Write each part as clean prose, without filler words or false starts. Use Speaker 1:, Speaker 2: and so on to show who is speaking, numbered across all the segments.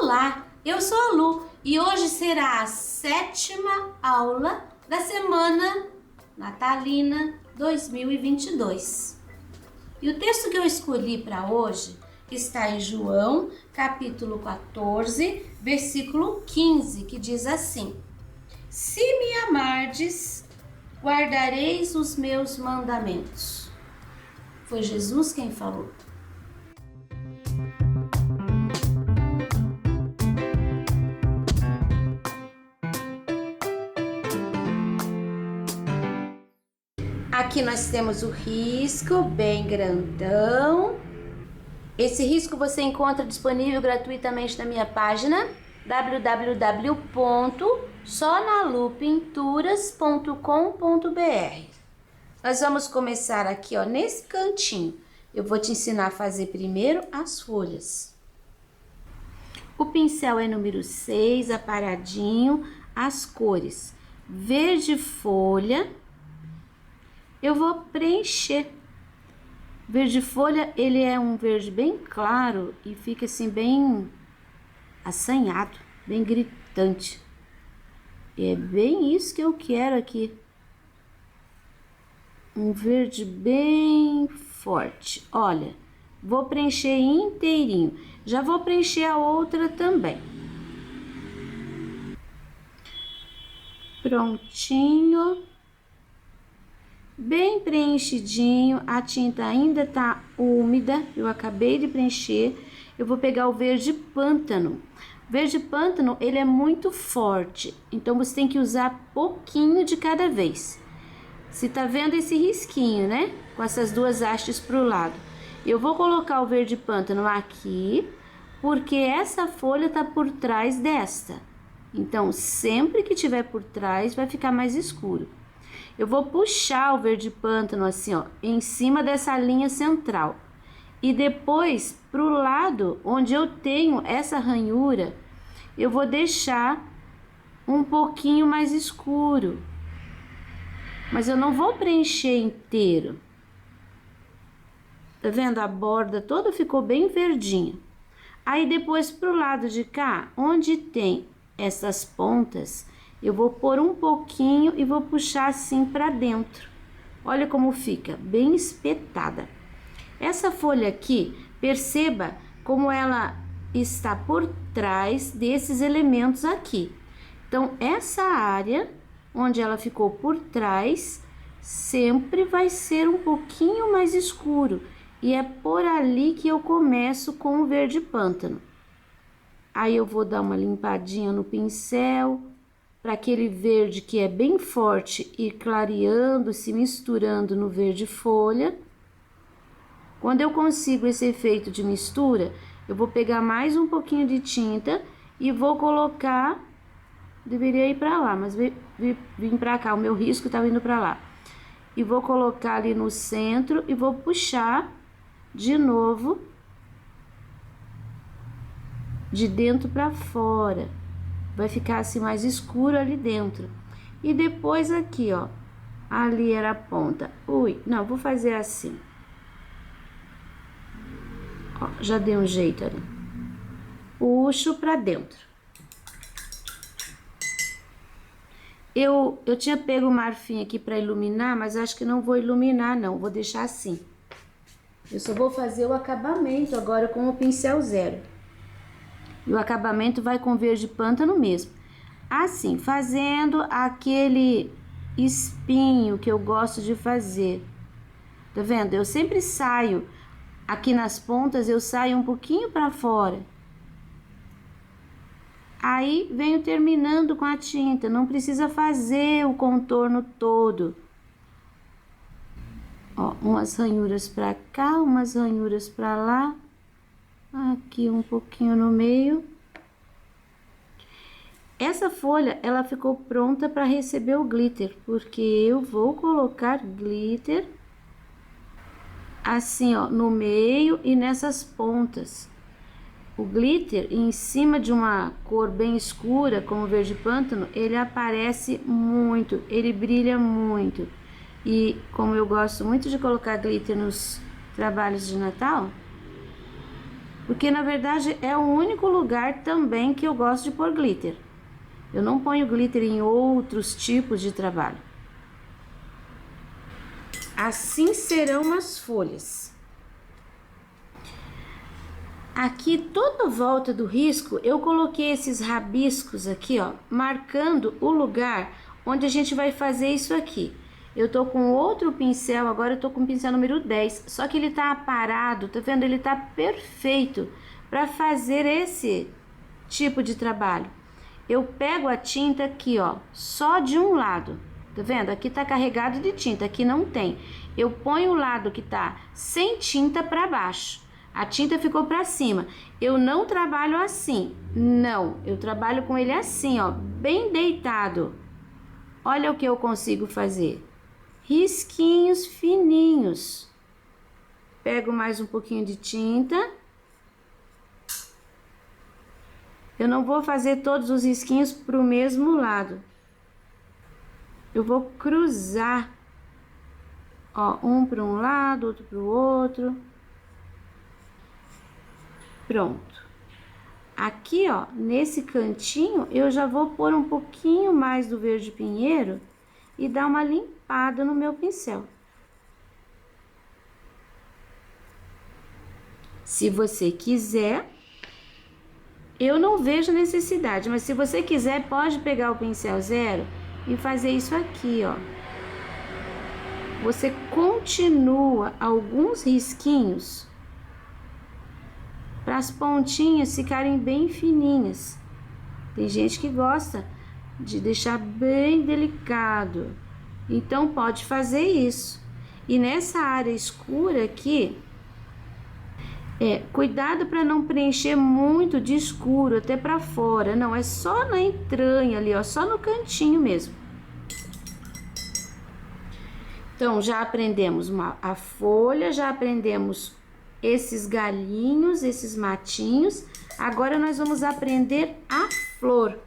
Speaker 1: Olá, eu sou a Lu e hoje será a 7ª aula da semana natalina 2022. E o texto que eu escolhi para hoje está em João, capítulo 14, versículo 15, que diz assim: Se me amardes, guardareis os meus mandamentos. Foi Jesus quem falou. Aqui nós temos o risco bem grandão. Esse risco você encontra disponível gratuitamente na minha página www.sonalupinturas.com.br. Nós vamos começar aqui, nesse cantinho. Eu vou te ensinar a fazer primeiro as folhas. O pincel é número 6, aparadinho, as cores verde folha. Eu vou preencher. Verde folha, ele é um verde bem claro e fica assim bem assanhado, bem gritante. É bem isso que eu quero aqui. Um verde bem forte. Olha, vou preencher inteirinho. Já vou preencher a outra também. Prontinho. Bem preenchidinho, a tinta ainda tá úmida, eu acabei de preencher. Eu vou pegar o verde pântano. Verde pântano, ele é muito forte, então você tem que usar pouquinho de cada vez. Você tá vendo esse risquinho, né? Com essas duas hastes pro lado. Eu vou colocar o verde pântano aqui, porque essa folha tá por trás desta. Então, sempre que tiver por trás, vai ficar mais escuro. Eu vou puxar o verde pântano assim, em cima dessa linha central. E depois, pro lado onde eu tenho essa ranhura, eu vou deixar um pouquinho mais escuro. Mas eu não vou preencher inteiro. Tá vendo? A borda toda ficou bem verdinha. Aí depois pro lado de cá, onde tem essas pontas, eu vou pôr um pouquinho e vou puxar assim para dentro. Olha como fica, bem espetada. Essa folha aqui, perceba como ela está por trás desses elementos aqui. Então, essa área onde ela ficou por trás, sempre vai ser um pouquinho mais escuro. E é por ali que eu começo com o verde pântano. Aí eu vou dar uma limpadinha no pincel, para aquele verde que é bem forte e clareando, se misturando no verde folha. Quando eu consigo esse efeito de mistura, eu vou pegar mais um pouquinho de tinta e vou colocar, deveria ir para lá, mas vim para cá, o meu risco tá indo para lá. E vou colocar ali no centro e vou puxar de novo de dentro para fora. Vai ficar assim mais escuro ali dentro. E depois aqui, ali era a ponta. Não, vou fazer assim. Já dei um jeito ali. Puxo pra dentro. Eu tinha pego o marfim aqui pra iluminar, mas acho que não vou iluminar não, vou deixar assim. Eu só vou fazer o acabamento agora com o pincel 0. E o acabamento vai com verde pântano mesmo. Assim, fazendo aquele espinho que eu gosto de fazer. Tá vendo? Eu sempre saio, aqui nas pontas, eu saio um pouquinho para fora. Aí, venho terminando com a tinta. Não precisa fazer o contorno todo. Umas ranhuras para cá, umas ranhuras para lá. Aqui um pouquinho no meio. Essa folha, ela ficou pronta para receber o glitter, porque eu vou colocar glitter assim, no meio e nessas pontas. O glitter em cima de uma cor bem escura, como o verde pântano, ele aparece muito, ele brilha muito. E como eu gosto muito de colocar glitter nos trabalhos de Natal, porque na verdade é o único lugar também que eu gosto de pôr glitter. Eu não ponho glitter em outros tipos de trabalho. Assim serão as folhas. Aqui, toda a volta do risco, eu coloquei esses rabiscos aqui, ó, marcando o lugar onde a gente vai fazer isso aqui. Eu tô com outro pincel, agora eu tô com o pincel número 10, só que ele tá aparado, tá vendo? Ele tá perfeito para fazer esse tipo de trabalho. Eu pego a tinta aqui, ó, só de um lado, tá vendo? Aqui tá carregado de tinta, aqui não tem. Eu ponho o lado que tá sem tinta para baixo. A tinta ficou para cima. Eu não trabalho assim, não. Eu trabalho com ele assim, ó, bem deitado. Olha o que eu consigo fazer. Risquinhos fininhos. Pego mais um pouquinho de tinta. Eu não vou fazer todos os risquinhos pro mesmo lado. Eu vou cruzar. Ó, um para um lado, outro para o outro. Pronto. Aqui, ó, nesse cantinho, eu já vou pôr um pouquinho mais do verde pinheiro e dar uma limpada no meu pincel. Se você quiser, eu não vejo necessidade, mas se você quiser, pode pegar o pincel zero e fazer isso aqui, ó. Você continua alguns risquinhos para as pontinhas ficarem bem fininhas. Tem gente que gosta de deixar bem delicado, então pode fazer isso. E nessa área escura aqui, cuidado para não preencher muito de escuro até para fora, não, é só na entranha ali, ó, só no cantinho mesmo. Então, já aprendemos a folha, já aprendemos esses galinhos, esses matinhos. Agora nós vamos aprender a flor.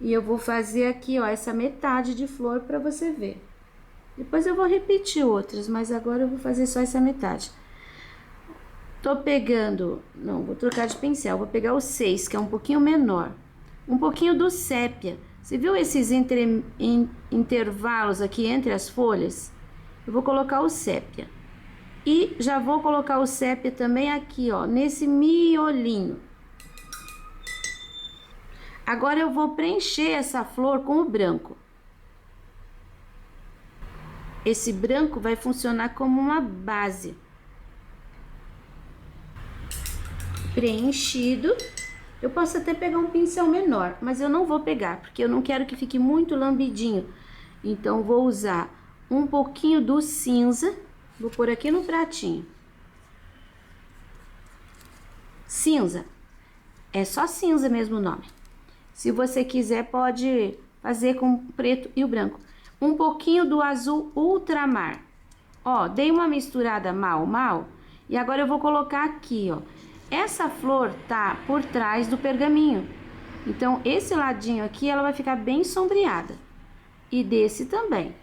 Speaker 1: E eu vou fazer aqui, ó, essa metade de flor para você ver. Depois eu vou repetir outras, mas agora eu vou fazer só essa metade. Tô pegando, não, vou trocar de pincel, vou pegar o 6, que é um pouquinho menor. Um pouquinho do sépia. Você viu esses intervalos aqui entre as folhas? Eu vou colocar o sépia. E já vou colocar o sépia também aqui, ó, nesse miolinho. Agora eu vou preencher essa flor com o branco. Esse branco vai funcionar como uma base. Preenchido. Eu posso até pegar um pincel menor, mas eu não vou pegar, porque eu não quero que fique muito lambidinho. Então, vou usar um pouquinho do cinza. Vou pôr aqui no pratinho. Cinza. É só cinza mesmo o nome. Se você quiser, pode fazer com o preto e o branco. Um pouquinho do azul ultramar. Ó, dei uma misturada mal. E agora eu vou colocar aqui, ó. Essa flor tá por trás do pergaminho. Então, esse ladinho aqui, ela vai ficar bem sombreada. E desse também.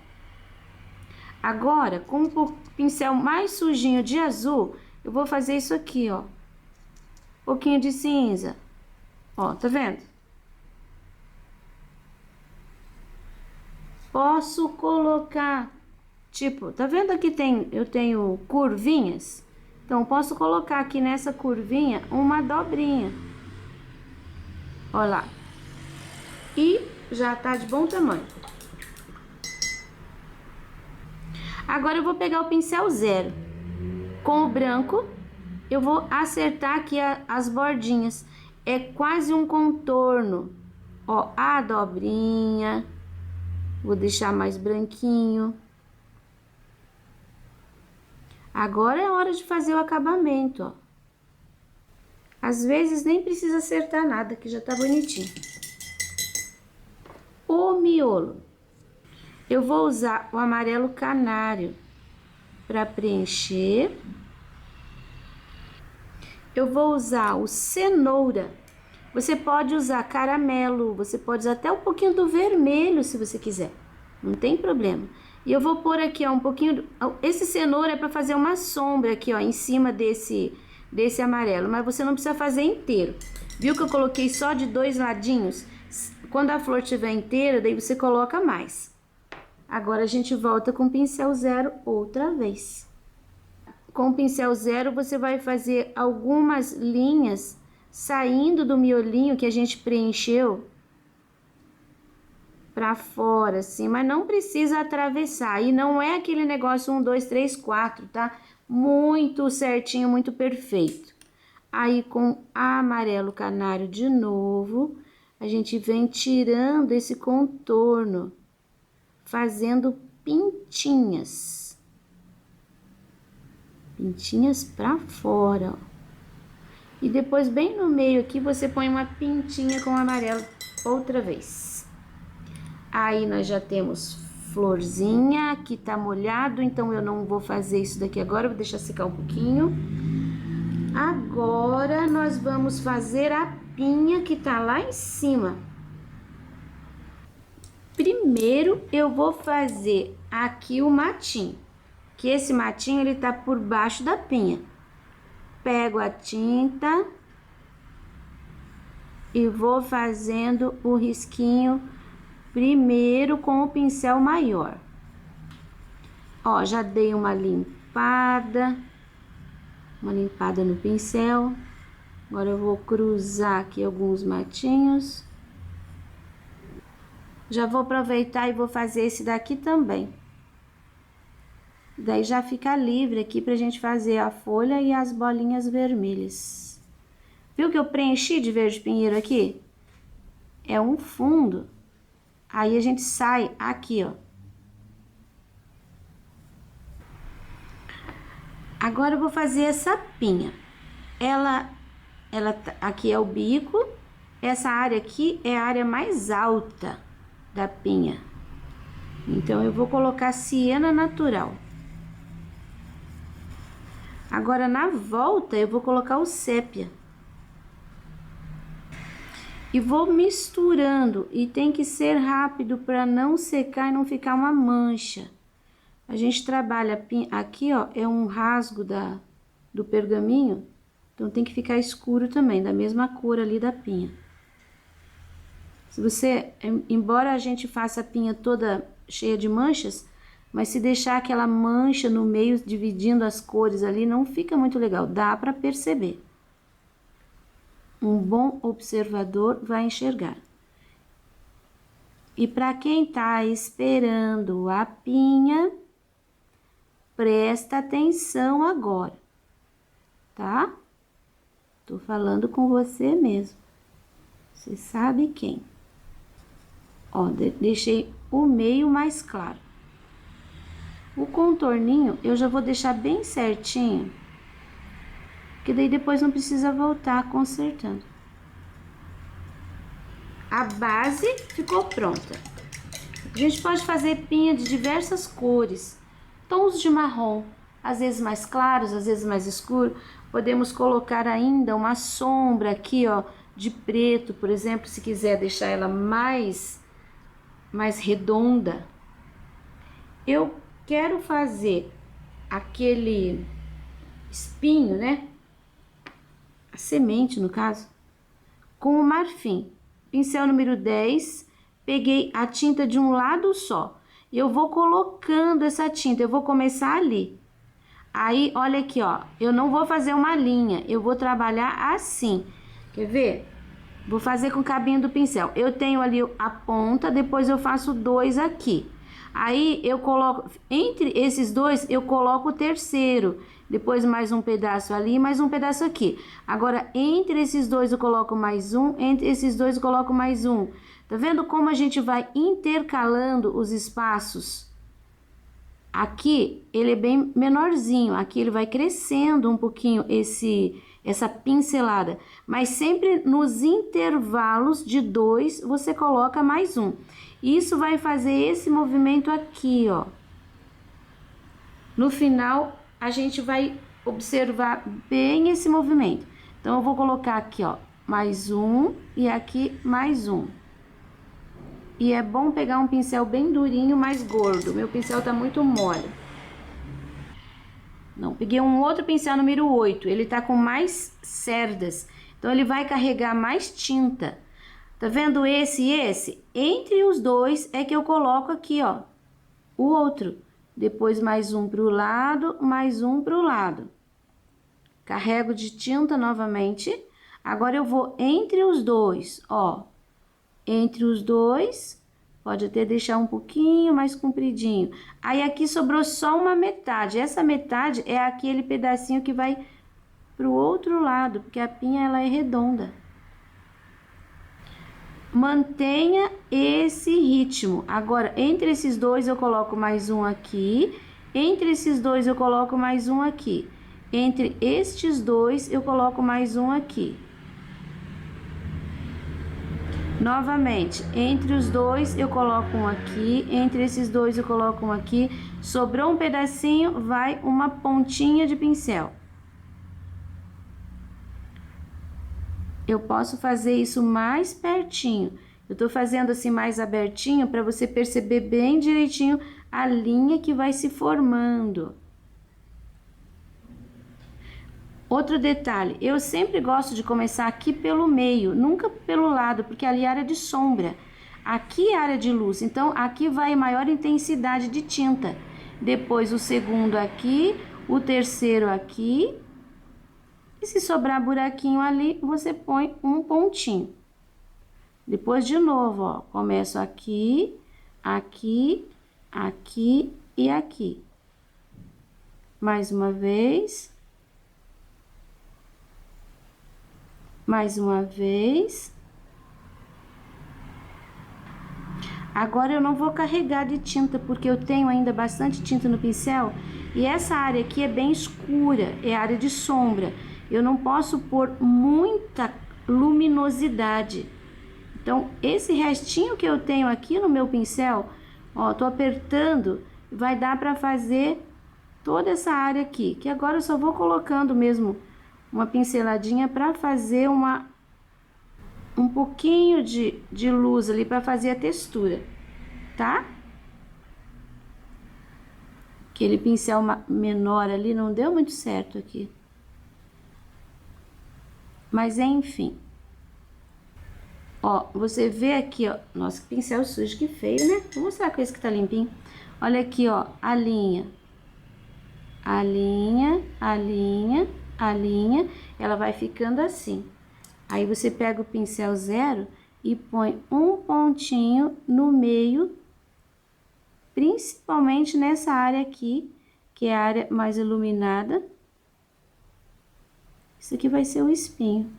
Speaker 1: Agora, com um pincel mais sujinho de azul, eu vou fazer isso aqui, ó. Um pouquinho de cinza. Ó, tá vendo? Posso colocar, tipo, tá vendo aqui eu tenho curvinhas? Então, posso colocar aqui nessa curvinha uma dobrinha. Ó lá. E já tá de bom tamanho. Agora eu vou pegar o pincel zero. Com o branco, eu vou acertar aqui as bordinhas. É quase um contorno. Ó, a dobrinha. Vou deixar mais branquinho. Agora é hora de fazer o acabamento, ó. Às vezes nem precisa acertar nada, que já tá bonitinho. O miolo. Eu vou usar o amarelo canário para preencher. Eu vou usar o cenoura. Você pode usar caramelo, você pode usar até um pouquinho do vermelho, se você quiser. Não tem problema. E eu vou pôr aqui, ó, um pouquinho... Esse cenoura é para fazer uma sombra aqui, ó, em cima desse amarelo, mas você não precisa fazer inteiro. Viu que eu coloquei só de 2 ladinhos? Quando a flor estiver inteira, daí você coloca mais. Agora a gente volta com o pincel zero outra vez. Com o pincel zero, você vai fazer algumas linhas saindo do miolinho que a gente preencheu pra fora, assim, mas não precisa atravessar. E não é aquele negócio 1, 2, 3, 4, tá? Muito certinho, muito perfeito. Aí, com amarelo canário de novo, a gente vem tirando esse contorno, fazendo pintinhas. Pintinhas pra fora, ó. E depois, bem no meio aqui, você põe uma pintinha com amarelo outra vez. Aí, nós já temos florzinha, aqui tá molhado, então eu não vou fazer isso daqui agora, vou deixar secar um pouquinho. Agora, nós vamos fazer a pinha que tá lá em cima. Primeiro, eu vou fazer aqui o matinho, que esse matinho, ele tá por baixo da pinha. Pego a tinta e vou fazendo o risquinho primeiro com o pincel maior. Ó, já dei uma limpada no pincel. Agora eu vou cruzar aqui alguns matinhos. Já vou aproveitar e vou fazer esse daqui também. Daí já fica livre aqui pra gente fazer a folha e as bolinhas vermelhas. Viu que eu preenchi de verde pinheiro aqui? É um fundo. Aí a gente sai aqui, ó. Agora eu vou fazer essa pinha. Aqui é o bico. Essa área aqui é a área mais alta da pinha. Então, eu vou colocar siena natural. Agora, na volta, eu vou colocar o sépia. E vou misturando, e tem que ser rápido para não secar e não ficar uma mancha. A gente trabalha aqui, ó, é um rasgo do pergaminho, então tem que ficar escuro também, da mesma cor ali da pinha. Se você, embora a gente faça a pinha toda cheia de manchas, mas se deixar aquela mancha no meio, dividindo as cores ali, não fica muito legal, dá para perceber. Um bom observador vai enxergar. E para quem tá esperando a pinha, presta atenção agora, tá? Tô falando com você mesmo. Você sabe quem. Ó, deixei o meio mais claro. O contorninho eu já vou deixar bem certinho, que daí depois não precisa voltar consertando. A base ficou pronta. A gente pode fazer pinha de diversas cores, tons de marrom, às vezes mais claros, às vezes mais escuro. Podemos colocar ainda uma sombra aqui, ó, de preto, por exemplo, se quiser deixar ela mais redonda. Eu quero fazer aquele espinho, né? A semente, no caso, com o marfim. Pincel número 10, peguei a tinta de um lado só. E eu vou colocando essa tinta, eu vou começar ali. Aí, olha aqui, ó, eu não vou fazer uma linha, eu vou trabalhar assim. Quer ver? Vou fazer com o cabinho do pincel. Eu tenho ali a ponta, depois eu faço 2 aqui. Aí, eu coloco, entre esses 2, eu coloco o terceiro. Depois, mais um pedaço ali, mais um pedaço aqui. Agora, entre esses 2, eu coloco mais um. Entre esses 2, eu coloco mais um. Tá vendo como a gente vai intercalando os espaços? Aqui, ele é bem menorzinho. Aqui, ele vai crescendo um pouquinho essa pincelada. Mas sempre nos intervalos de 2, você coloca mais um. Isso vai fazer esse movimento aqui, ó. No final, a gente vai observar bem esse movimento. Então, eu vou colocar aqui, ó, mais um e aqui mais um. E é bom pegar um pincel bem durinho, mais gordo. Meu pincel tá muito mole. Não, peguei um outro pincel número 8, ele tá com mais cerdas, então ele vai carregar mais tinta. Tá vendo esse e esse? Entre os dois é que eu coloco aqui, ó, o outro. Depois mais um pro lado, mais um pro lado. Carrego de tinta novamente. Agora eu vou entre os dois, ó. Entre os dois, pode até deixar um pouquinho mais compridinho. Aí aqui sobrou só uma metade. Essa metade é aquele pedacinho que vai pro outro lado, porque a pinha ela é redonda. Mantenha esse ritmo. Agora, entre esses dois eu coloco mais um aqui. Entre esses dois eu coloco mais um aqui. Entre estes dois eu coloco mais um aqui. Novamente, entre os dois eu coloco um aqui, entre esses dois eu coloco um aqui, sobrou um pedacinho, vai uma pontinha de pincel. Eu posso fazer isso mais pertinho, eu tô fazendo assim mais abertinho para você perceber bem direitinho a linha que vai se formando. Outro detalhe, eu sempre gosto de começar aqui pelo meio, nunca pelo lado, porque ali é área de sombra. Aqui é área de luz, então aqui vai maior intensidade de tinta. Depois o segundo aqui, o terceiro aqui. E se sobrar buraquinho ali, você põe um pontinho. Depois de novo, ó, começo aqui, aqui, aqui e aqui. Mais uma vez. Mais uma vez. Agora eu não vou carregar de tinta, porque eu tenho ainda bastante tinta no pincel. E essa área aqui é bem escura, é área de sombra. Eu não posso pôr muita luminosidade. Então, esse restinho que eu tenho aqui no meu pincel, ó, tô apertando, vai dar pra fazer toda essa área aqui. Que agora eu só vou colocando mesmo uma pinceladinha para fazer um pouquinho de luz ali para fazer a textura, tá? Aquele pincel menor ali não deu muito certo aqui. Mas enfim. Ó, você vê aqui, ó. Nossa, que pincel sujo, que feio, né? Vou mostrar com esse que tá limpinho. Olha aqui, ó, a linha. A linha, a linha. A linha, ela vai ficando assim. Aí você pega o pincel 0 e põe um pontinho no meio, principalmente nessa área aqui, que é a área mais iluminada. Isso aqui vai ser o espinho.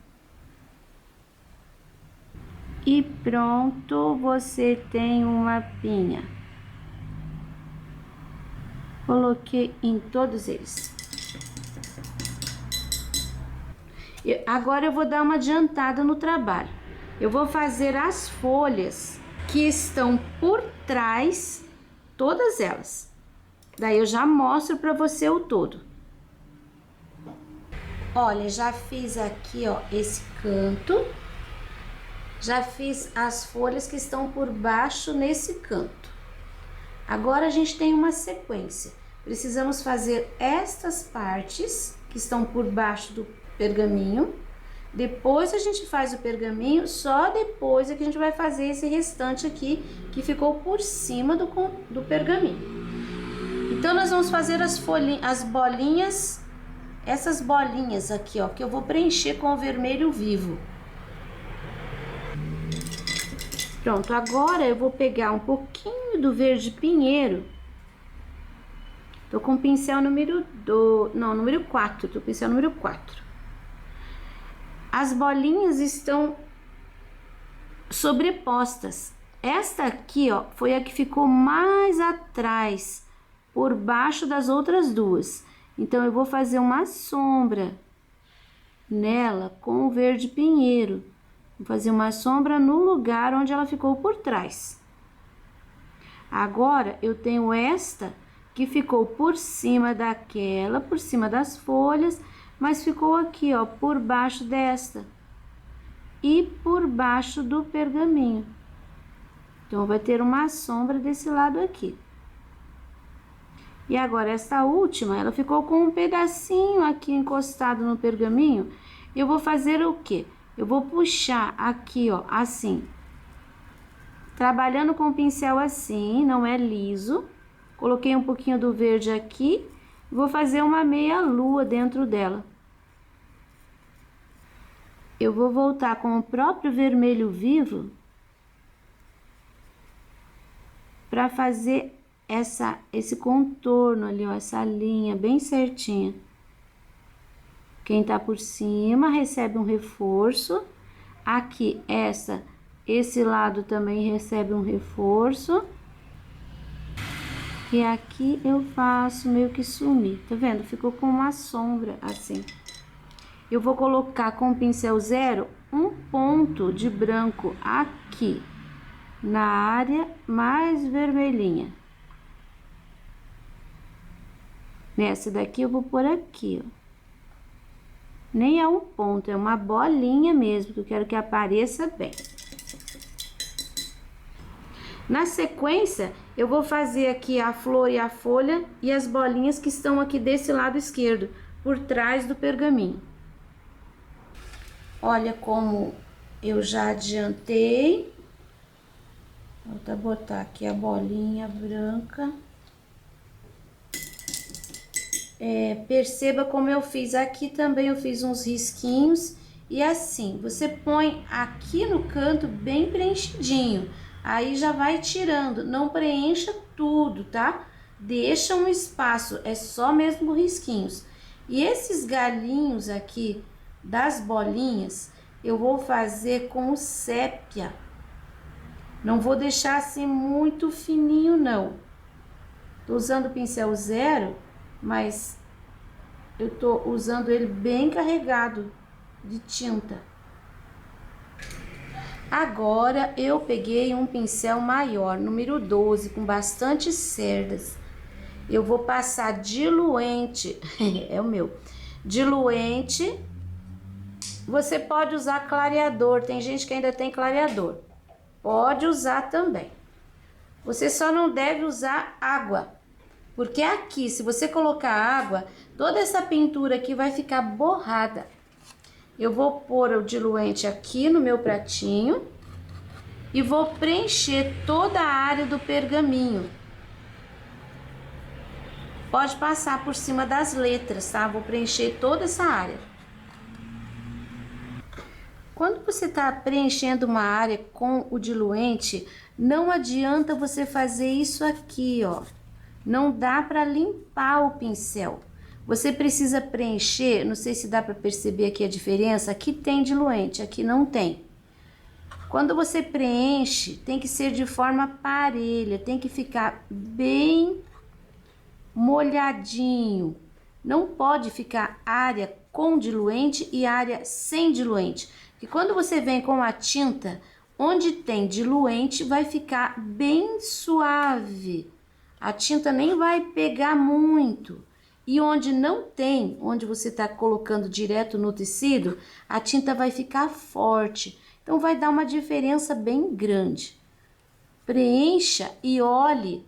Speaker 1: E pronto, você tem uma pinha. Coloquei em todos eles. Agora eu vou dar uma adiantada no trabalho. Eu vou fazer as folhas que estão por trás, todas elas. Daí eu já mostro para você o todo. Olha, já fiz aqui, ó, esse canto. Já fiz as folhas que estão por baixo nesse canto. Agora a gente tem uma sequência. Precisamos fazer estas partes que estão por baixo do pergaminho. Depois a gente faz o pergaminho, só depois é que a gente vai fazer esse restante aqui que ficou por cima do pergaminho. Então nós vamos fazer as bolinhas, essas bolinhas aqui, ó, que eu vou preencher com o vermelho vivo. Pronto, agora eu vou pegar um pouquinho do verde pinheiro. Tô com o pincel número 4, tô com o pincel número 4. As bolinhas estão sobrepostas. Esta aqui, ó, foi a que ficou mais atrás, por baixo das outras duas. Então, eu vou fazer uma sombra nela com o verde pinheiro. Vou fazer uma sombra no lugar onde ela ficou por trás. Agora, eu tenho esta que ficou por cima daquela, por cima das folhas, mas ficou aqui, ó, por baixo desta e por baixo do pergaminho. Então, vai ter uma sombra desse lado aqui. E agora, essa última, ela ficou com um pedacinho aqui encostado no pergaminho. Eu vou fazer o quê? Eu vou puxar aqui, ó, assim. Trabalhando com o pincel assim, não é liso. Coloquei um pouquinho do verde aqui. Vou fazer uma meia lua dentro dela. Eu vou voltar com o próprio vermelho vivo para fazer esse contorno ali, ó, essa linha bem certinha. Quem tá por cima recebe um reforço. Aqui, esse lado também recebe um reforço. E aqui eu faço meio que sumir, tá vendo? Ficou com uma sombra assim. Eu vou colocar com o pincel zero um ponto de branco aqui, na área mais vermelhinha. Nessa daqui eu vou pôr aqui, ó. Nem é um ponto, é uma bolinha mesmo, que eu quero que apareça bem. Na sequência, eu vou fazer aqui a flor e a folha e as bolinhas que estão aqui desse lado esquerdo, por trás do pergaminho. Olha como eu já adiantei. Vou botar aqui a bolinha branca. Perceba como eu fiz aqui também, eu fiz uns risquinhos. E assim, você põe aqui no canto bem preenchidinho. Aí já vai tirando, não preencha tudo, tá? Deixa um espaço, é só mesmo risquinhos. E esses galinhos aqui das bolinhas, eu vou fazer com o sépia. Não vou deixar assim muito fininho, não. Tô usando o pincel zero, mas eu tô usando ele bem carregado de tinta. Agora, eu peguei um pincel maior, número 12, com bastante cerdas. Eu vou passar diluente, é o meu, diluente. Você pode usar clareador, tem gente que ainda tem clareador. Pode usar também. Você só não deve usar água, porque aqui, se você colocar água, toda essa pintura aqui vai ficar borrada. Eu vou pôr o diluente aqui no meu pratinho e vou preencher toda a área do pergaminho. Pode passar por cima das letras, tá? Vou preencher toda essa área. Quando você tá preenchendo uma área com o diluente, não adianta você fazer isso aqui, ó. Não dá para limpar o pincel. Você precisa preencher, não sei se dá para perceber aqui a diferença, aqui tem diluente, aqui não tem. Quando você preenche, tem que ser de forma parelha, tem que ficar bem molhadinho. Não pode ficar área com diluente e área sem diluente. Porque quando você vem com a tinta, onde tem diluente, vai ficar bem suave. A tinta nem vai pegar muito. E onde não tem, onde você está colocando direto no tecido, a tinta vai ficar forte. Então, vai dar uma diferença bem grande. Preencha e olhe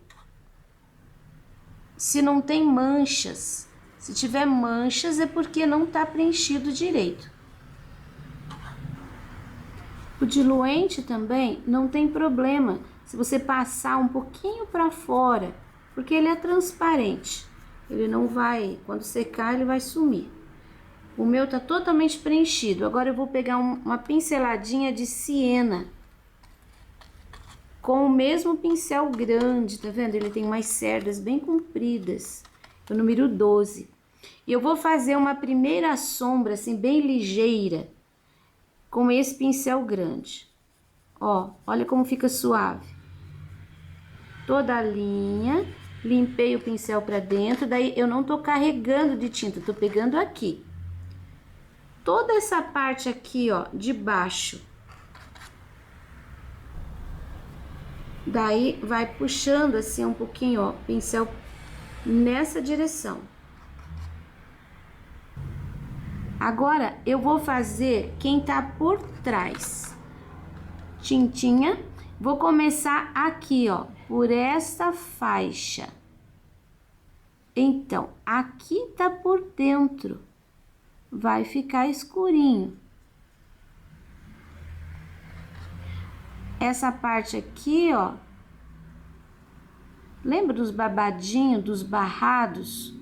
Speaker 1: se não tem manchas. Se tiver manchas, é porque não está preenchido direito. O diluente também não tem problema se você passar um pouquinho para fora, porque ele é transparente. Ele não vai, quando secar, ele vai sumir. O meu tá totalmente preenchido. Agora eu vou pegar uma pinceladinha de siena. Com o mesmo pincel grande, tá vendo? Ele tem umas cerdas bem compridas. O número 12. E eu vou fazer uma primeira sombra, assim, bem ligeira. Com esse pincel grande. Ó, olha como fica suave. Toda a linha. Limpei o pincel pra dentro, daí eu não tô carregando de tinta, tô pegando aqui. Toda essa parte aqui, ó, de baixo. Daí, vai puxando assim um pouquinho, ó, pincel nessa direção. Agora, eu vou fazer quem tá por trás. Tintinha. Vou começar aqui, ó, por esta faixa. Então, aqui tá por dentro, vai ficar escurinho. Essa parte aqui, ó, lembra dos babadinhos, dos barrados?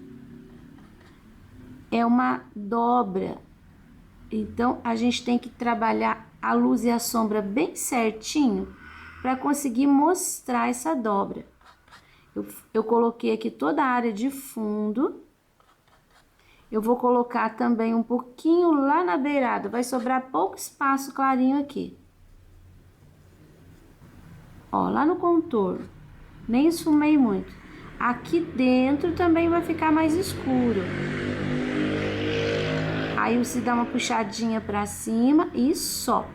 Speaker 1: É uma dobra. Então, a gente tem que trabalhar a luz e a sombra bem certinho para conseguir mostrar essa dobra. Eu coloquei aqui toda a área de fundo. Eu vou colocar também um pouquinho lá na beirada. Vai sobrar pouco espaço clarinho aqui. Ó, lá no contorno. Nem esfumei muito. Aqui dentro também vai ficar mais escuro. Aí você dá uma puxadinha pra cima e só.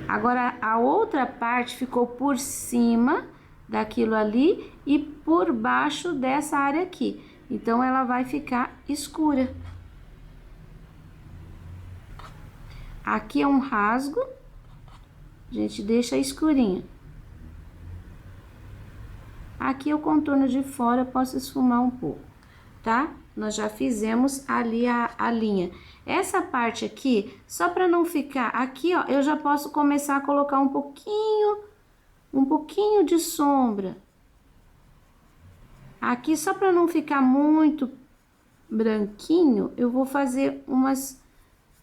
Speaker 1: Agora, a outra parte ficou por cima daquilo ali e por baixo dessa área aqui. Então, ela vai ficar escura. Aqui é um rasgo. A gente deixa escurinho. Aqui o contorno de fora, posso esfumar um pouco, tá? Nós já fizemos ali a linha. Essa parte aqui, só para não ficar aqui, ó, eu já posso começar a colocar um pouquinho de sombra. Aqui, só para não ficar muito branquinho, eu vou fazer umas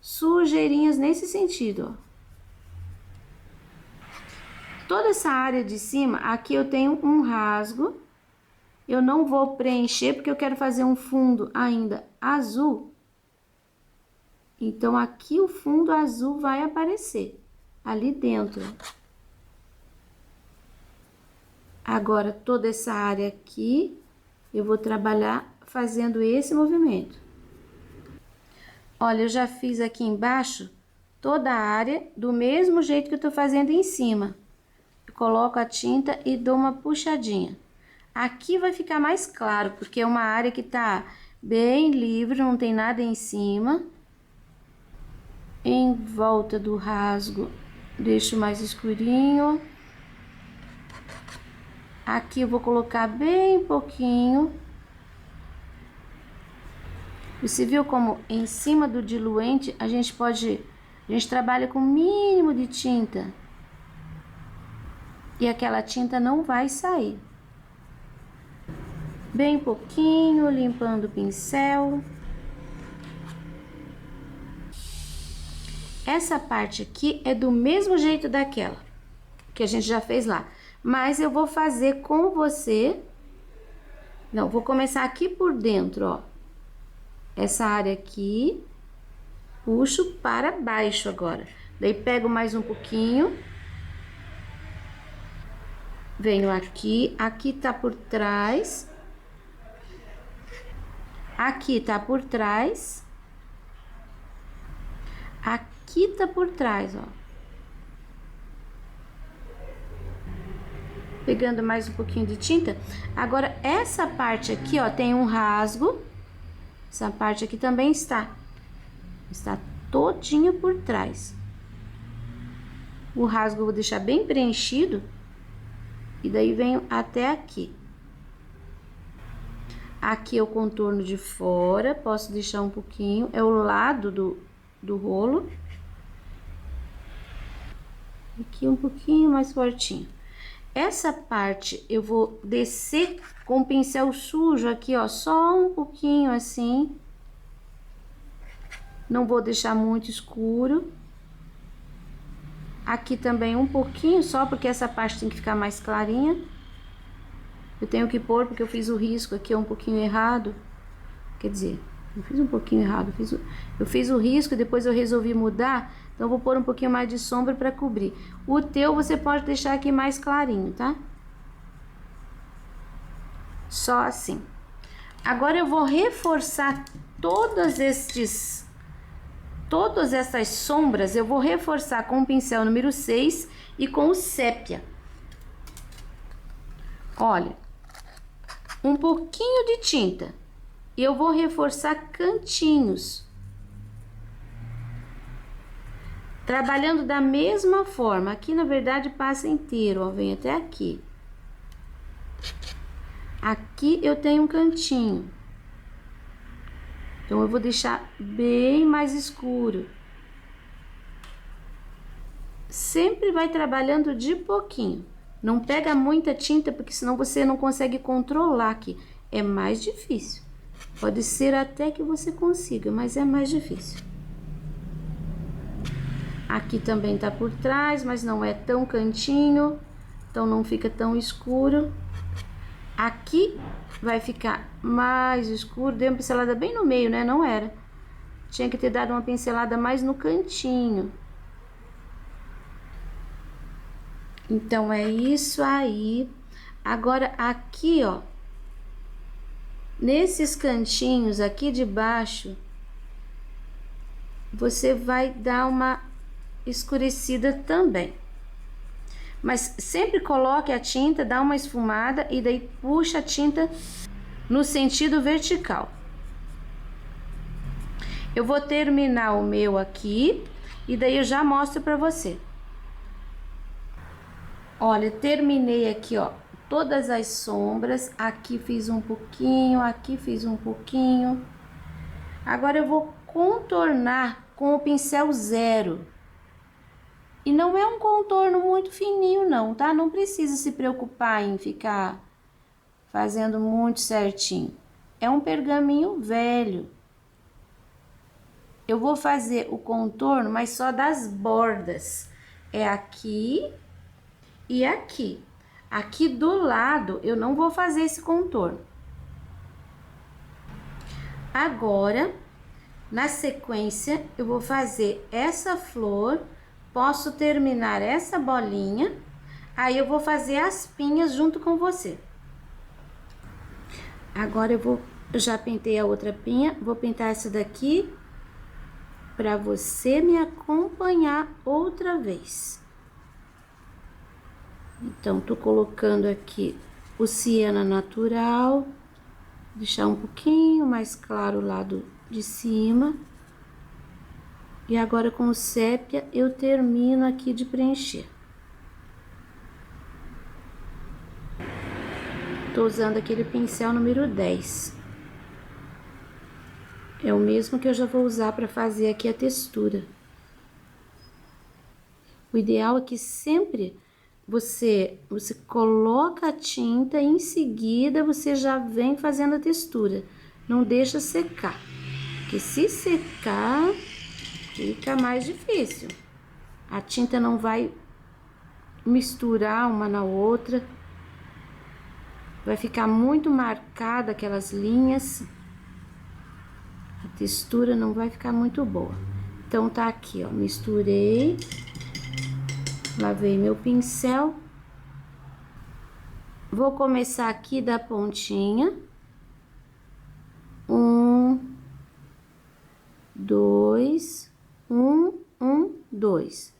Speaker 1: sujeirinhas nesse sentido, ó. Toda essa área de cima, aqui eu tenho um rasgo. Eu não vou preencher, porque eu quero fazer um fundo ainda azul. Então, aqui o fundo azul vai aparecer, ali dentro. Agora, toda essa área aqui, eu vou trabalhar fazendo esse movimento. Olha, eu já fiz aqui embaixo toda a área do mesmo jeito que eu tô fazendo em cima. Eu coloco a tinta e dou uma puxadinha. Aqui vai ficar mais claro, porque é uma área que tá bem livre, não tem nada em cima. Em volta do rasgo, deixo mais escurinho. Aqui eu vou colocar bem pouquinho. Você viu como em cima do diluente a gente trabalha com o mínimo de tinta. E aquela tinta não vai sair. Bem pouquinho, limpando o pincel. Essa parte aqui é do mesmo jeito daquela que a gente já fez lá. Mas eu vou fazer com você. Não, vou começar aqui por dentro, ó. Essa área aqui. Puxo para baixo agora. Daí pego mais um pouquinho. Venho aqui. Aqui tá por trás. Aqui tá por trás. Aqui tá por trás, ó. Pegando mais um pouquinho de tinta. Agora, essa parte aqui, ó, tem um rasgo. Essa parte aqui também está todinho por trás. O rasgo eu vou deixar bem preenchido. E daí venho até aqui. Aqui é o contorno de fora, posso deixar um pouquinho, é o lado do rolo. Aqui um pouquinho mais fortinho. Essa parte eu vou descer com o pincel sujo aqui, ó, só um pouquinho assim. Não vou deixar muito escuro. Aqui também um pouquinho só, porque essa parte tem que ficar mais clarinha. Eu tenho que pôr, porque eu fiz o risco aqui um pouquinho errado. Quer dizer, eu fiz um pouquinho errado. Eu fiz o risco e depois eu resolvi mudar. Então, eu vou pôr um pouquinho mais de sombra para cobrir. O teu você pode deixar aqui mais clarinho, tá? Só assim. Agora, eu vou reforçar todas essas sombras. Eu vou reforçar com o pincel número 6 e com o sépia. Olha, um pouquinho de tinta. E eu vou reforçar cantinhos. Trabalhando da mesma forma. Aqui, na verdade, passa inteiro, ó. Vem até aqui. Aqui aqui eu tenho um cantinho. Então, eu vou deixar bem mais escuro. Sempre vai trabalhando de pouquinho. Não pega muita tinta, porque senão você não consegue controlar aqui. É mais difícil. Pode ser até que você consiga, mas é mais difícil. Aqui também tá por trás, mas não é tão cantinho, então não fica tão escuro. Aqui vai ficar mais escuro, dei uma pincelada bem no meio, né? Não era. Tinha que ter dado uma pincelada mais no cantinho. Então, é isso aí. Agora, aqui, ó, nesses cantinhos aqui de baixo, você vai dar uma escurecida também. Mas sempre coloque a tinta, dá uma esfumada e daí puxa a tinta no sentido vertical. Eu vou terminar o meu aqui e daí eu já mostro pra você. Olha, terminei aqui, ó, todas as sombras. Aqui fiz um pouquinho, aqui fiz um pouquinho. Agora eu vou contornar com o pincel 0. E não é um contorno muito fininho não, tá? Não precisa se preocupar em ficar fazendo muito certinho. É um pergaminho velho. Eu vou fazer o contorno, mas só das bordas. É aqui e aqui. Aqui do lado eu não vou fazer esse contorno. Agora, na sequência, eu vou fazer essa flor. Posso terminar essa bolinha, aí eu vou fazer as pinhas junto com você. Agora eu já pintei a outra pinha, vou pintar essa daqui para você me acompanhar outra vez. Então, tô colocando aqui o siena natural, deixar um pouquinho mais claro o lado de cima. E agora com o sépia eu termino aqui de preencher. Tô usando aquele pincel número 10. É o mesmo que eu já vou usar para fazer aqui a textura. O ideal é que sempre você coloca a tinta e em seguida você já vem fazendo a textura. Não deixa secar, porque se secar fica mais difícil. A tinta não vai misturar uma na outra. Vai ficar muito marcada aquelas linhas. A textura não vai ficar muito boa. Então, tá aqui, ó. Misturei. Lavei meu pincel. Vou começar aqui da pontinha. 1, 2, 1, 1, 2.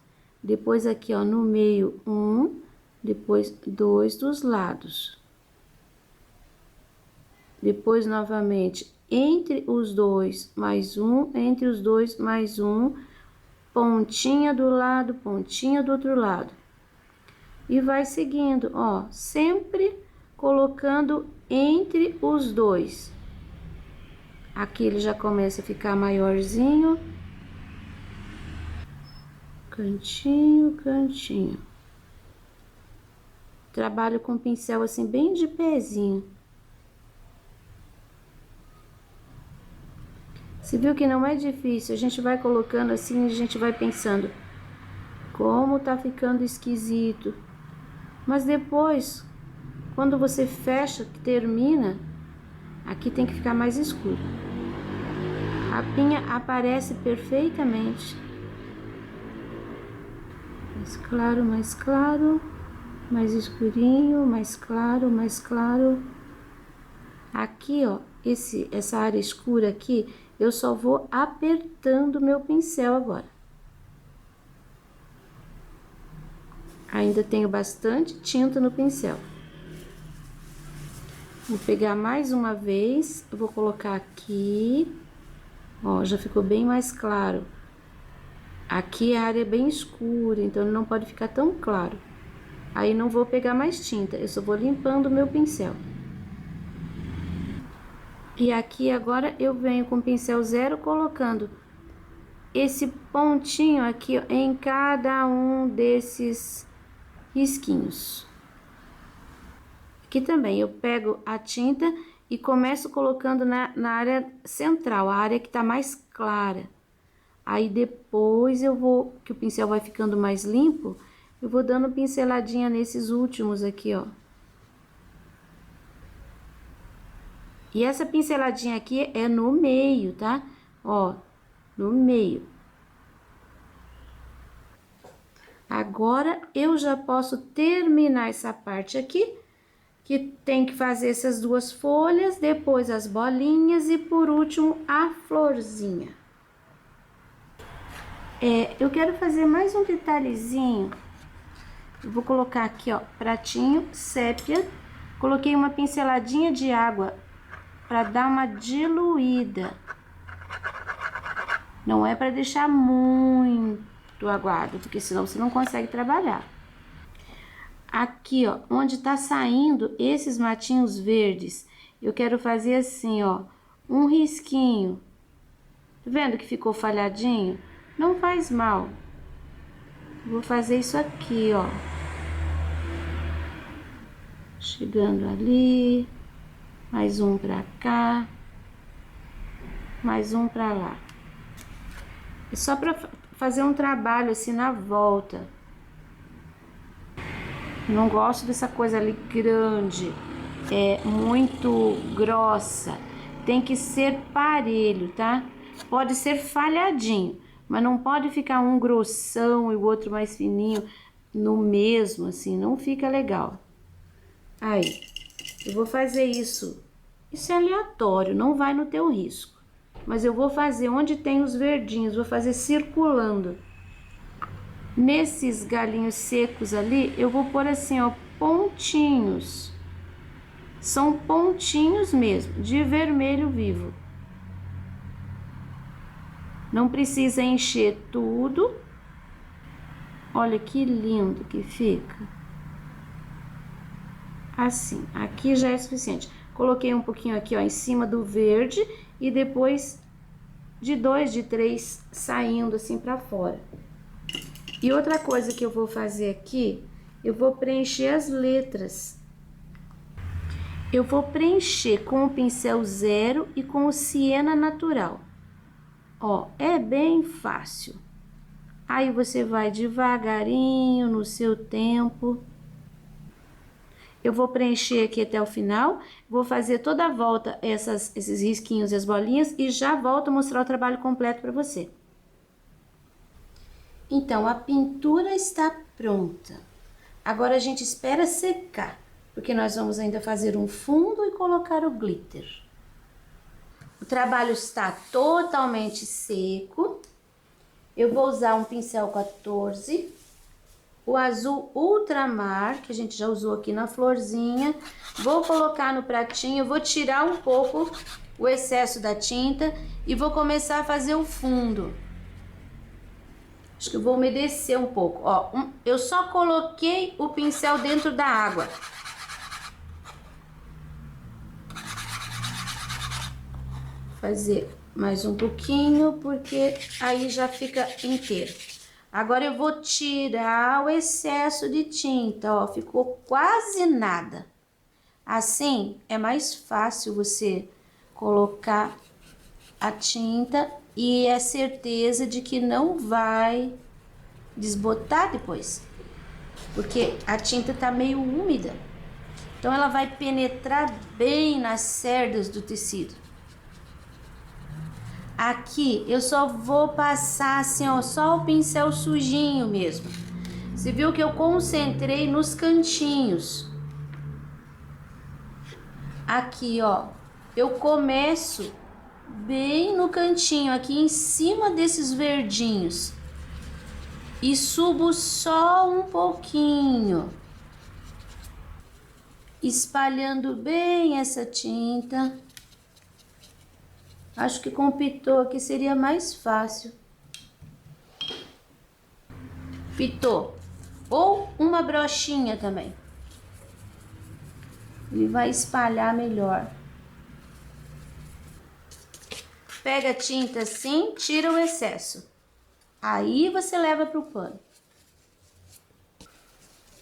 Speaker 1: Depois aqui, ó, no meio, 1, depois 2 dos lados. Depois, novamente, entre os dois, mais um, entre os dois, mais um, pontinha do lado, pontinha do outro lado. E vai seguindo, ó, sempre colocando entre os dois. Aqui ele já começa a ficar maiorzinho. Cantinho, cantinho. Trabalho com pincel assim, bem de pezinho. Você viu que não é difícil, a gente vai colocando assim, a gente vai pensando, como tá ficando esquisito. Mas depois, quando você fecha, que termina, aqui tem que ficar mais escuro. A pinha aparece perfeitamente. Mais claro, mais escurinho, mais claro, mais claro. Aqui, ó, essa área escura aqui, eu só vou apertando meu pincel agora. Ainda tenho bastante tinta no pincel. Vou pegar mais uma vez, eu vou colocar aqui. Ó, já ficou bem mais claro. Aqui a área é bem escura, então ele não pode ficar tão claro. Aí não vou pegar mais tinta, eu só vou limpando o meu pincel. E aqui agora eu venho com o pincel zero colocando esse pontinho aqui, ó, em cada um desses risquinhos. Aqui também eu pego a tinta e começo colocando na área central, a área que tá mais clara. Aí depois eu vou, que o pincel vai ficando mais limpo, eu vou dando pinceladinha nesses últimos aqui, ó. E essa pinceladinha aqui é no meio, tá? Ó, no meio. Agora, eu já posso terminar essa parte aqui, que tem que fazer essas duas folhas, depois as bolinhas e, por último, a florzinha. Eu quero fazer mais um detalhezinho. Eu vou colocar aqui, ó, pratinho, sépia. Coloquei uma pinceladinha de água para dar uma diluída. Não é para deixar muito aguado, porque senão você não consegue trabalhar. Aqui, ó, onde tá saindo esses matinhos verdes, eu quero fazer assim, ó, um risquinho. Tá vendo que ficou falhadinho? Não faz mal. Vou fazer isso aqui, ó. Chegando ali. Mais um pra cá. Mais um pra lá. É só pra fazer um trabalho assim na volta. Não gosto dessa coisa ali grande, muito grossa. Tem que ser parelho, tá? Pode ser falhadinho, mas não pode ficar um grossão e o outro mais fininho no mesmo, assim, não fica legal. Aí, eu vou fazer isso. Isso é aleatório, não vai no teu risco. Mas eu vou fazer onde tem os verdinhos, vou fazer circulando. Nesses galinhos secos ali, eu vou pôr assim, ó, pontinhos. São pontinhos mesmo, de vermelho vivo. Não precisa encher tudo. Olha que lindo que fica. Assim, aqui já é suficiente. Coloquei um pouquinho aqui, ó, em cima do verde e depois de 2, de 3 saindo assim pra fora. E outra coisa que eu vou fazer aqui, eu vou preencher as letras. Eu vou preencher com o pincel zero e com o siena natural. Ó, é bem fácil. Aí você vai devagarinho, no seu tempo. Eu vou preencher aqui até o final, vou fazer toda a volta esses risquinhos e as bolinhas e já volto a mostrar o trabalho completo para você. Então, a pintura está pronta. Agora a gente espera secar, porque nós vamos ainda fazer um fundo e colocar o glitter. O trabalho está totalmente seco. Eu vou usar um pincel 14, o azul ultramar, que a gente já usou aqui na florzinha. Vou colocar no pratinho, vou tirar um pouco o excesso da tinta e vou começar a fazer o fundo. Acho que eu vou umedecer um pouco, ó. Eu só coloquei o pincel dentro da água. Fazer mais um pouquinho, porque aí já fica inteiro. Agora eu vou tirar o excesso de tinta, ó, ficou quase nada. Assim é mais fácil você colocar a tinta e é certeza de que não vai desbotar depois, porque a tinta tá meio úmida. Então ela vai penetrar bem nas cerdas do tecido. Aqui eu só vou passar assim, ó, só o pincel sujinho mesmo. Você viu que eu concentrei nos cantinhos. Aqui, ó, eu começo bem no cantinho, aqui em cima desses verdinhos. E subo só um pouquinho. Espalhando bem essa tinta. Acho que com o pitô aqui seria mais fácil. Pitô. Ou uma brochinha também. Ele vai espalhar melhor. pega a tinta assim, tira o excesso. Aí você leva pro pano.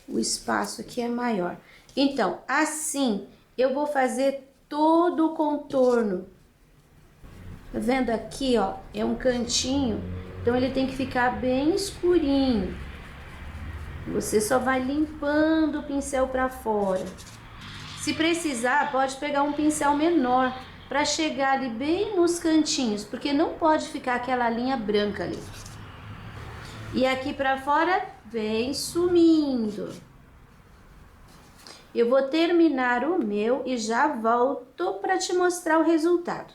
Speaker 1: O espaço aqui é maior. Então, assim, eu vou fazer todo o contorno. Tá vendo aqui, ó? É um cantinho, então ele tem que ficar bem escurinho. Você só vai limpando o pincel pra fora. Se precisar, pode pegar um pincel menor para chegar ali bem nos cantinhos, porque não pode ficar aquela linha branca ali. E aqui pra fora vem sumindo. Eu vou terminar o meu e já volto para te mostrar o resultado.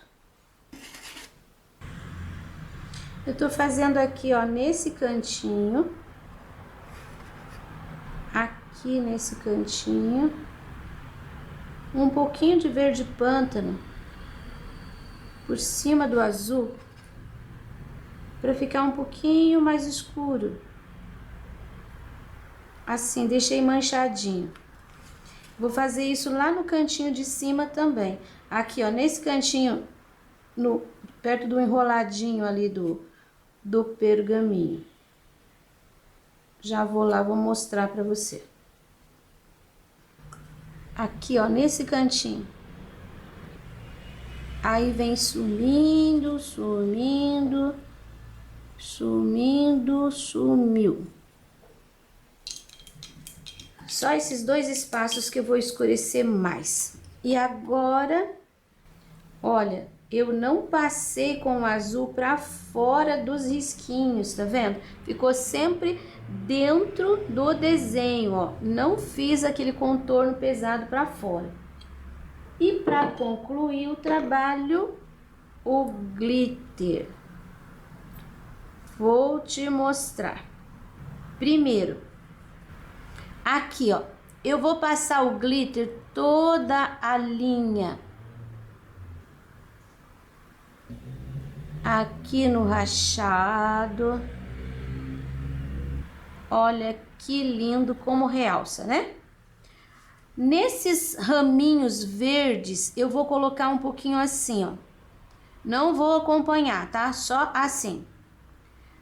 Speaker 1: Eu tô fazendo aqui, ó, nesse cantinho. Aqui nesse cantinho. Um pouquinho de verde pântano por cima do azul, para ficar um pouquinho mais escuro. Assim, deixei manchadinho. Vou fazer isso lá no cantinho de cima também. Aqui, ó, nesse cantinho, perto do enroladinho ali do pergaminho. Já vou lá, vou mostrar para você. Aqui, ó, nesse cantinho. Aí vem sumindo, sumindo, sumindo, sumiu. Só esses dois espaços que eu vou escurecer mais. E agora, olha, eu não passei com o azul para fora dos risquinhos, tá vendo? Ficou sempre dentro do desenho, ó. Não fiz aquele contorno pesado para fora. E para concluir o trabalho, o glitter. Vou te mostrar. Primeiro, aqui, ó, eu vou passar o glitter toda a linha. Aqui no rachado. Olha que lindo como realça, né? Nesses raminhos verdes, eu vou colocar um pouquinho assim, ó. Não vou acompanhar, tá? Só assim.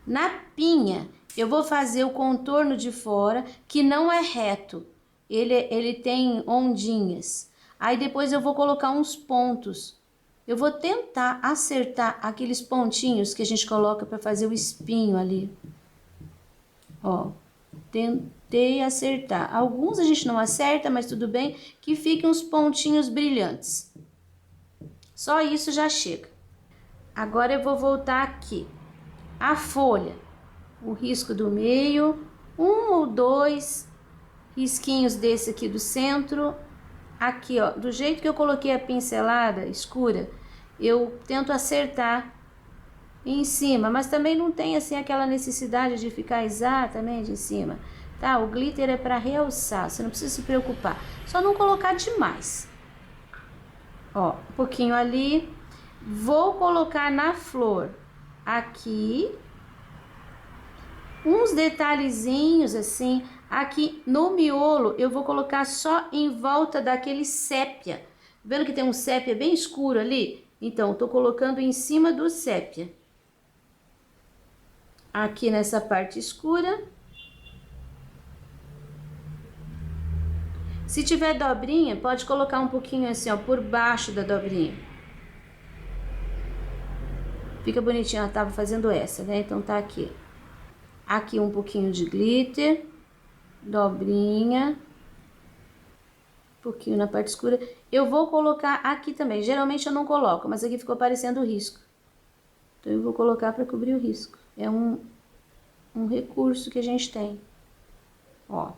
Speaker 1: Na pinha, eu vou fazer o contorno de fora, que não é reto. Ele tem ondinhas. Aí depois eu vou colocar uns pontos. Eu vou tentar acertar aqueles pontinhos que a gente coloca para fazer o espinho ali. Ó, tentei acertar. Alguns a gente não acerta, mas tudo bem, que fiquem uns pontinhos brilhantes. Só isso já chega. Agora eu vou voltar aqui. A folha, o risco do meio, 1 ou 2 risquinhos desse aqui do centro. Aqui, ó, do jeito que eu coloquei a pincelada escura, eu tento acertar em cima, mas também não tem assim aquela necessidade de ficar exatamente em cima, tá? O glitter é para realçar, você não precisa se preocupar, só não colocar demais. Ó, um pouquinho ali. Vou colocar na flor aqui uns detalhezinhos assim. Aqui no miolo eu vou colocar só em volta daquele sépia. Vendo que tem um sépia bem escuro ali? Então, tô colocando em cima do sépia. Aqui nessa parte escura. Se tiver dobrinha, pode colocar um pouquinho assim, ó, por baixo da dobrinha. Fica bonitinho, eu tava fazendo essa, né? Então tá aqui. Aqui um pouquinho de glitter, dobrinha, um pouquinho na parte escura. Eu vou colocar aqui também, geralmente eu não coloco, mas aqui ficou parecendo o risco. Então eu vou colocar para cobrir o risco. É um recurso que a gente tem. Ó.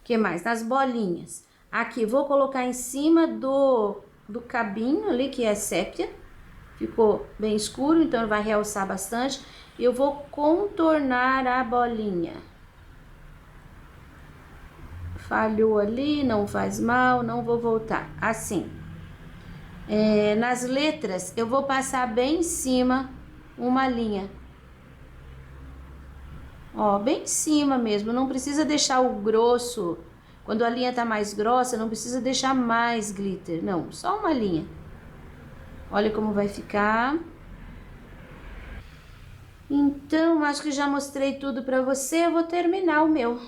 Speaker 1: Que mais? Nas bolinhas. Aqui, vou colocar em cima do cabinho ali, que é sépia. Ficou bem escuro, então vai realçar bastante. Eu vou contornar a bolinha. Falhou ali, não faz mal, não vou voltar. Assim. Nas letras, eu vou passar bem em cima uma linha. Ó, bem em cima mesmo, não precisa deixar o grosso. Quando a linha tá mais grossa, não precisa deixar mais glitter, não, só uma linha. Olha como vai ficar. Então, acho que já mostrei tudo para você, eu vou terminar o meu.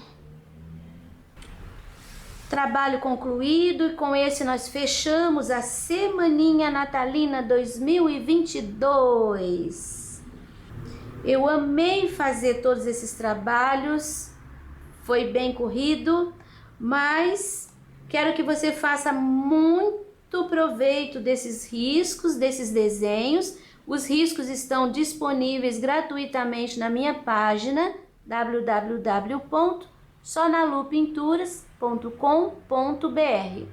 Speaker 1: Trabalho concluído, e com esse nós fechamos a Semaninha Natalina 2022. Eu amei fazer todos esses trabalhos, foi bem corrido, mas quero que você faça muito proveito desses riscos, desses desenhos. Os riscos estão disponíveis gratuitamente na minha página www.sonalupinturas.com.br.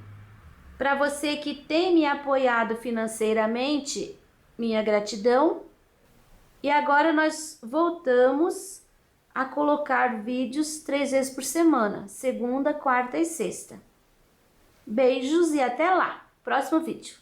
Speaker 1: Para você que tem me apoiado financeiramente, minha gratidão. E agora nós voltamos a colocar vídeos 3 vezes por semana, segunda, quarta e sexta. Beijos e até lá! Próximo vídeo.